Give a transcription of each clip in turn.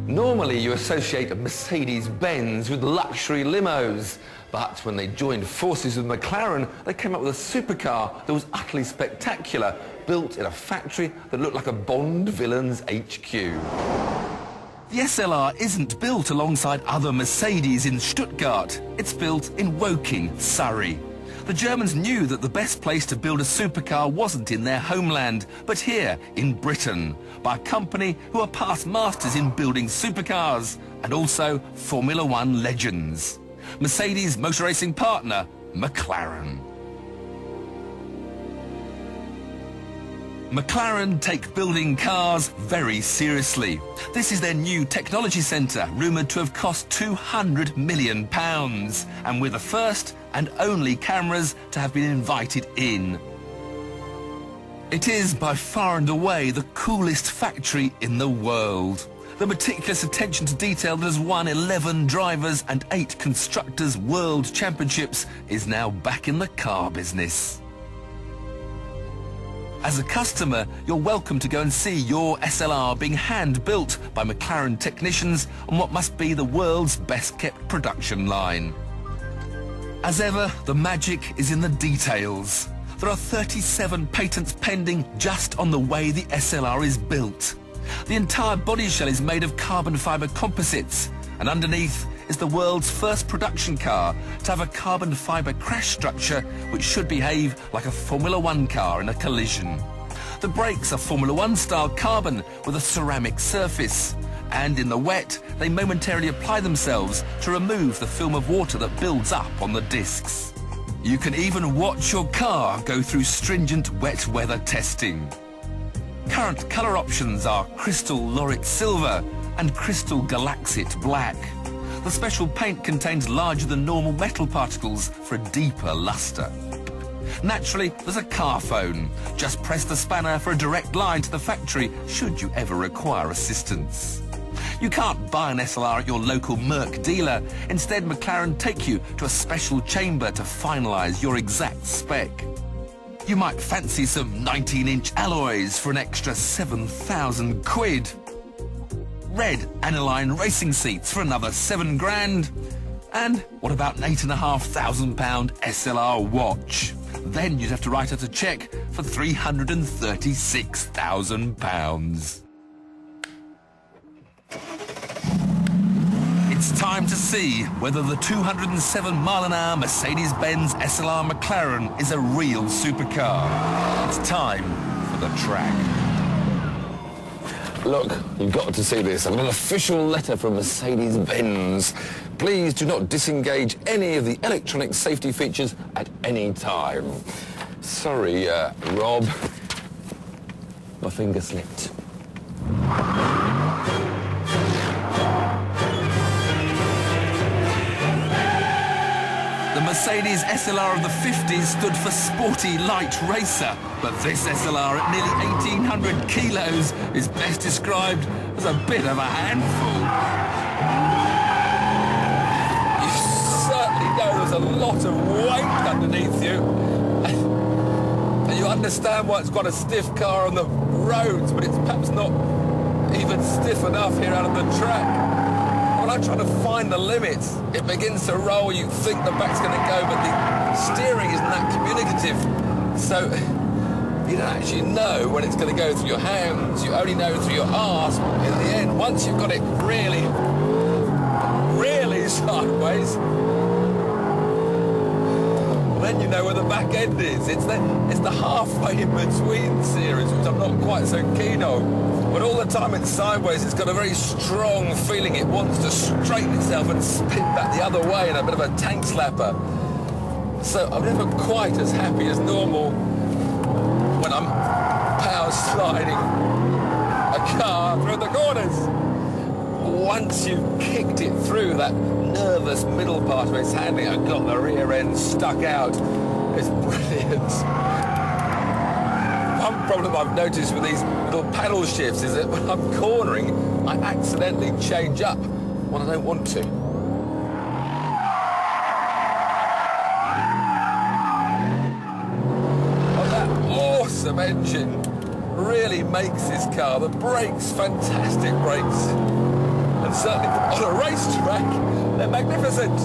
Normally you associate Mercedes-Benz with luxury limos, but when they joined forces with McLaren, they came up with a supercar that was utterly spectacular, built in a factory that looked like a Bond villain's HQ. The SLR isn't built alongside other Mercedes in Stuttgart. It's built in Woking, Surrey. The Germans knew that the best place to build a supercar wasn't in their homeland, but here in Britain, by a company who are past masters in building supercars and also Formula One legends. Mercedes' motor racing partner, McLaren. McLaren take building cars very seriously. This is their new technology centre, rumoured to have cost £200 million, and we're the first and only cameras to have been invited in. It is by far and away the coolest factory in the world. The meticulous attention to detail that has won 11 drivers and 8 constructors' world championships is now back in the car business. As a customer, you're welcome to go and see your SLR being hand-built by McLaren technicians on what must be the world's best-kept production line. As ever, the magic is in the details. There are 37 patents pending just on the way the SLR is built. The entire body shell is made of carbon fibre composites, and underneath is the world's first production car to have a carbon fibre crash structure which should behave like a Formula One car in a collision. The brakes are Formula One style carbon with a ceramic surface, and in the wet they momentarily apply themselves to remove the film of water that builds up on the discs. You can even watch your car go through stringent wet weather testing. Current colour options are Crystal Laurit Silver and Crystal Galaxit Black. The special paint contains larger than normal metal particles for a deeper lustre. Naturally, there's a car phone. Just press the spanner for a direct line to the factory should you ever require assistance. You can't buy an SLR at your local Merc dealer. Instead, McLaren take you to a special chamber to finalise your exact spec. You might fancy some 19-inch alloys for an extra 7,000 quid. Red aniline racing seats for another 7 grand. And what about an £8,500 SLR watch? Then you'd have to write out a cheque for £336,000. It's time to see whether the 207-mile-an-hour Mercedes-Benz SLR McLaren is a real supercar. It's time for the track. Look, you've got to see this. An official letter from Mercedes-Benz. Please do not disengage any of the electronic safety features at any time. Sorry, Rob. My finger slipped. The Mercedes SLR of the 50s stood for Sporty Light Racer, but this SLR at nearly 1,800 kilos is best described as a bit of a handful. You certainly know there's a lot of weight underneath you. And you understand why it's got a stiff car on the roads, but it's perhaps not even stiff enough here out of the track. When I try to find the limits, it begins to roll, you think the back's going to go, but the steering isn't that communicative. So you don't actually know when it's going to go through your hands, you only know through your arse. In the end, once you've got it really, really sideways, then you know where the back end is. It's the halfway in between series, which I'm not quite so keen on. But all the time it's sideways, it's got a very strong feeling. It wants to straighten itself and spin back the other way in a bit of a tank slapper. So I'm never quite as happy as normal when I'm power sliding a car through the corners. Once you've kicked it through that nervous middle part of its handling and got the rear end stuck out, it's brilliant. One problem I've noticed with these little paddle shifts is that when I'm cornering, I accidentally change up when I don't want to. Oh, that awesome engine really makes this car. The brakes, fantastic brakes. And certainly on a racetrack, they're magnificent.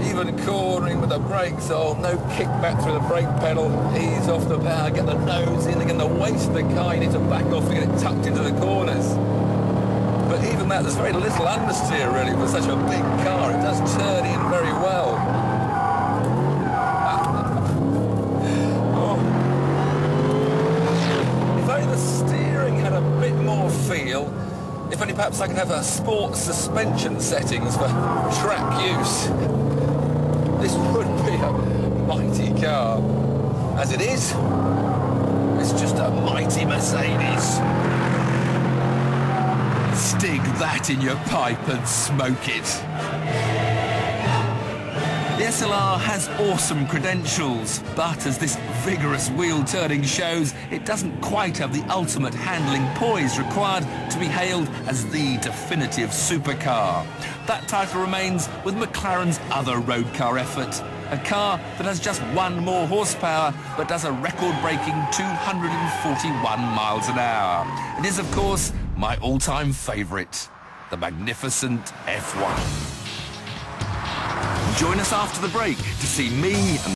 Even cornering with the brakes on, no kickback through the brake pedal, ease off the power, get the nose in, again the waist of the car, you need to back off and get it tucked into the corners. But even that, there's very little understeer really for such a big car. It does turn in very well. If only the steering had a bit more feel, if only perhaps I could have a sports suspension settings for track use. This would be a mighty car. As it is, it's just a mighty Mercedes. Stick that in your pipe and smoke it. The SLR has awesome credentials, but as this vigorous wheel-turning shows, it doesn't quite have the ultimate handling poise required to be hailed as the definitive supercar. That title remains with McLaren's other road car effort, a car that has just 1 more horsepower but does a record-breaking 241 miles an hour. It is, of course, my all-time favourite, the magnificent F1. Join us after the break to see me and